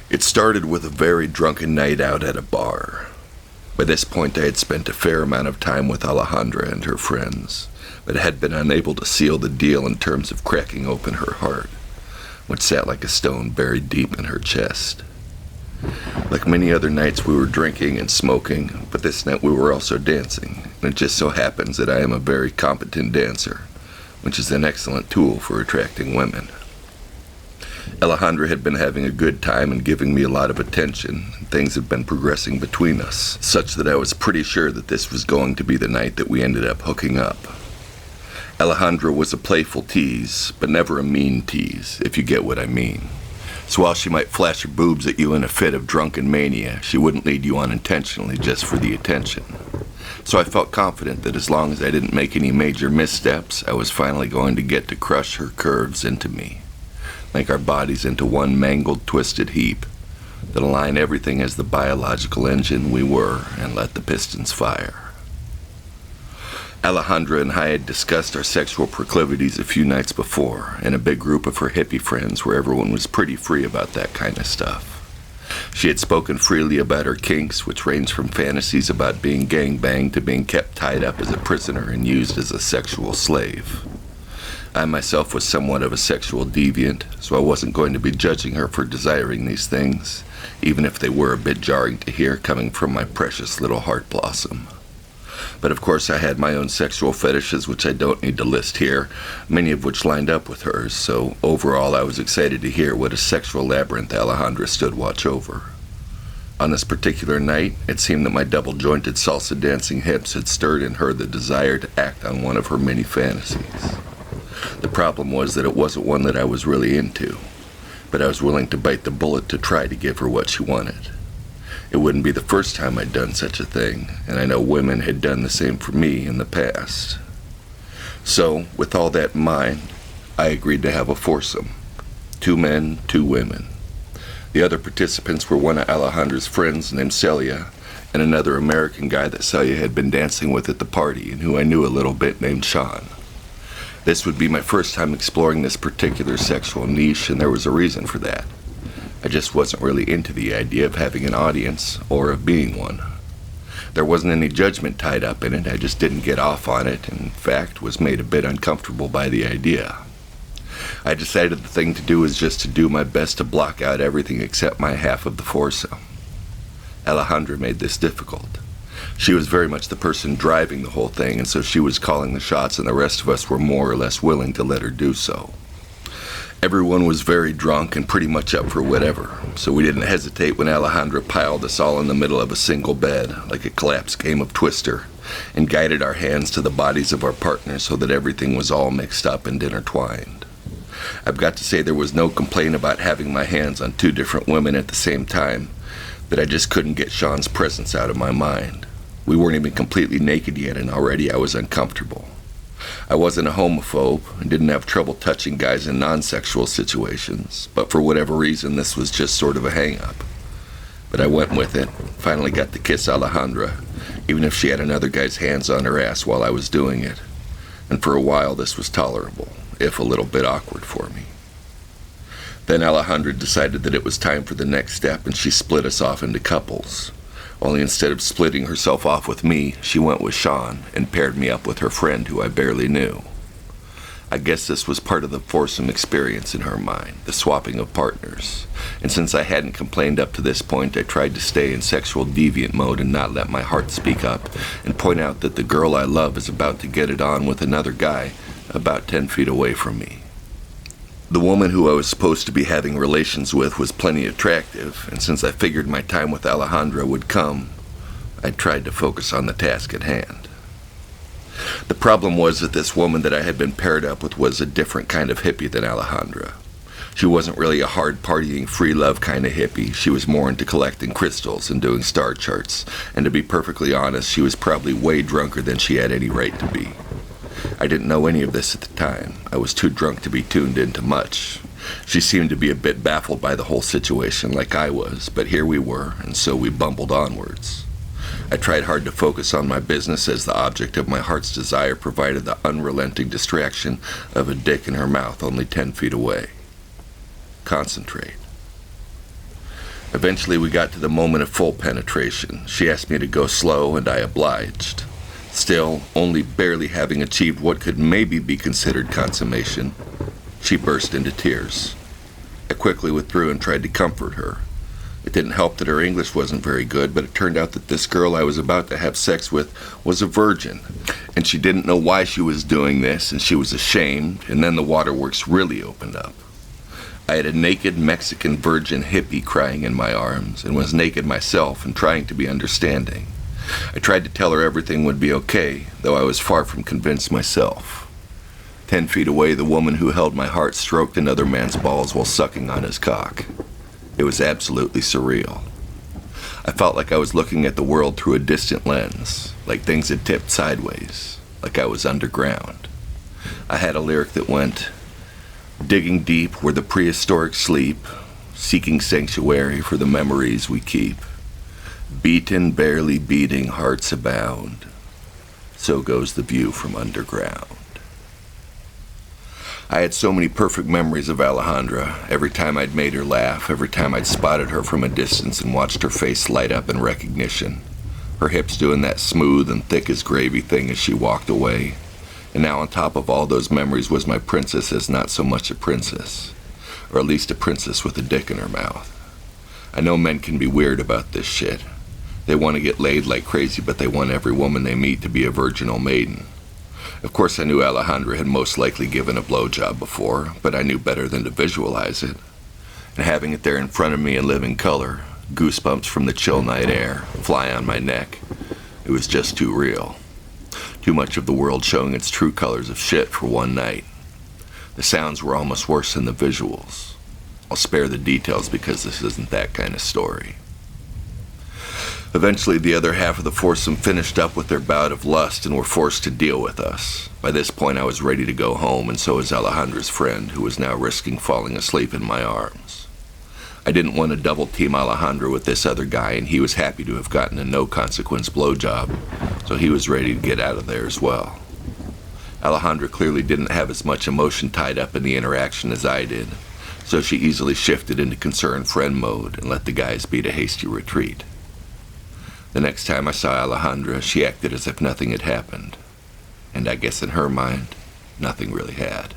It started with a very drunken night out at a bar. By this point I had spent a fair amount of time with Alejandra and her friends, but had been unable to seal the deal in terms of cracking open her heart, which sat like a stone buried deep in her chest. Like many other nights we were drinking and smoking, but this night we were also dancing, and it just so happens that I am a very competent dancer, which is an excellent tool for attracting women. Alejandra had been having a good time and giving me a lot of attention, and things had been progressing between us, such that I was pretty sure that this was going to be the night that we ended up hooking up. Alejandra was a playful tease, but never a mean tease, if you get what I mean. So while she might flash her boobs at you in a fit of drunken mania, she wouldn't lead you on intentionally just for the attention. So I felt confident that as long as I didn't make any major missteps, I was finally going to get to crush her curves into me. Make our bodies into one mangled, twisted heap that align everything as the biological engine we were and let the pistons fire. Alejandra and I had discussed our sexual proclivities a few nights before in a big group of her hippie friends where everyone was pretty free about that kind of stuff. She had spoken freely about her kinks, which ranged from fantasies about being gangbanged to being kept tied up as a prisoner and used as a sexual slave. I myself was somewhat of a sexual deviant, so I wasn't going to be judging her for desiring these things, even if they were a bit jarring to hear coming from my precious little heart blossom. But of course I had my own sexual fetishes, which I don't need to list here, many of which lined up with hers, so overall I was excited to hear what a sexual labyrinth Alejandra stood watch over. On this particular night, it seemed that my double-jointed salsa dancing hips had stirred in her the desire to act on one of her many fantasies. The problem was that it wasn't one that I was really into, but I was willing to bite the bullet to try to give her what she wanted. It wouldn't be the first time I'd done such a thing, and I know women had done the same for me in the past. So, with all that in mind, I agreed to have a foursome. 2 men, 2 women. The other participants were one of Alejandra's friends named Celia, and another American guy that Celia had been dancing with at the party and who I knew a little bit named Sean. This would be my first time exploring this particular sexual niche, and there was a reason for that. I just wasn't really into the idea of having an audience, or of being one. There wasn't any judgment tied up in it, I just didn't get off on it, and in fact was made a bit uncomfortable by the idea. I decided the thing to do was just to do my best to block out everything except my half of the foursome. Alejandra made this difficult. She was very much the person driving the whole thing, and so she was calling the shots, and the rest of us were more or less willing to let her do so. Everyone was very drunk and pretty much up for whatever, so we didn't hesitate when Alejandra piled us all in the middle of a single bed, like a collapsed game of Twister, and guided our hands to the bodies of our partners so that everything was all mixed up and intertwined. I've got to say there was no complaint about having my hands on 2 different women at the same time, but I just couldn't get Sean's presence out of my mind. We weren't even completely naked yet, and already I was uncomfortable. I wasn't a homophobe and didn't have trouble touching guys in non-sexual situations, but for whatever reason this was just sort of a hang-up. But I went with it, finally got to kiss Alejandra, even if she had another guy's hands on her ass while I was doing it, and for a while this was tolerable, if a little bit awkward for me. Then Alejandra decided that it was time for the next step, and she split us off into couples. Only instead of splitting herself off with me, she went with Sean and paired me up with her friend who I barely knew. I guess this was part of the foursome experience in her mind, the swapping of partners. And since I hadn't complained up to this point, I tried to stay in sexual deviant mode and not let my heart speak up and point out that the girl I love is about to get it on with another guy about 10 feet away from me. The woman who I was supposed to be having relations with was plenty attractive, and since I figured my time with Alejandra would come, I tried to focus on the task at hand. The problem was that this woman that I had been paired up with was a different kind of hippie than Alejandra. She wasn't really a hard partying, free love kind of hippie. She was more into collecting crystals and doing star charts, and to be perfectly honest, she was probably way drunker than she had any right to be. I didn't know any of this at the time. I was too drunk to be tuned into much. She seemed to be a bit baffled by the whole situation like I was, but here we were, and so we bumbled onwards. I tried hard to focus on my business as the object of my heart's desire provided the unrelenting distraction of a dick in her mouth only 10 feet away. Concentrate. Eventually we got to the moment of full penetration. She asked me to go slow, and I obliged. Still, only barely having achieved what could maybe be considered consummation, she burst into tears. I quickly withdrew and tried to comfort her. It didn't help that her English wasn't very good, but it turned out that this girl I was about to have sex with was a virgin, and she didn't know why she was doing this, and she was ashamed, and then the waterworks really opened up. I had a naked Mexican virgin hippie crying in my arms, and was naked myself and trying to be understanding. I tried to tell her everything would be okay, though I was far from convinced myself. 10 feet away, the woman who held my heart stroked another man's balls while sucking on his cock. It was absolutely surreal. I felt like I was looking at the world through a distant lens, like things had tipped sideways, like I was underground. I had a lyric that went, "Digging deep where the prehistoric sleep, seeking sanctuary for the memories we keep. Beaten, barely beating hearts abound. So goes the view from underground." I had so many perfect memories of Alejandra. Every time I'd made her laugh, every time I'd spotted her from a distance and watched her face light up in recognition. Her hips doing that smooth and thick as gravy thing as she walked away. And now on top of all those memories was my princess as not so much a princess. Or at least a princess with a dick in her mouth. I know men can be weird about this shit. They want to get laid like crazy, but they want every woman they meet to be a virginal maiden. Of course, I knew Alejandra had most likely given a blowjob before, but I knew better than to visualize it. And having it there in front of me in living color, goosebumps from the chill night air, fly on my neck, it was just too real. Too much of the world showing its true colors of shit for one night. The sounds were almost worse than the visuals. I'll spare the details because this isn't that kind of story. Eventually, the other half of the foursome finished up with their bout of lust and were forced to deal with us. By this point, I was ready to go home, and so was Alejandra's friend, who was now risking falling asleep in my arms. I didn't want to double-team Alejandra with this other guy, and he was happy to have gotten a no-consequence blowjob, so he was ready to get out of there as well. Alejandra clearly didn't have as much emotion tied up in the interaction as I did, so she easily shifted into concerned friend mode and let the guys beat a hasty retreat. The next time I saw Alejandra, she acted as if nothing had happened. And I guess in her mind, nothing really had.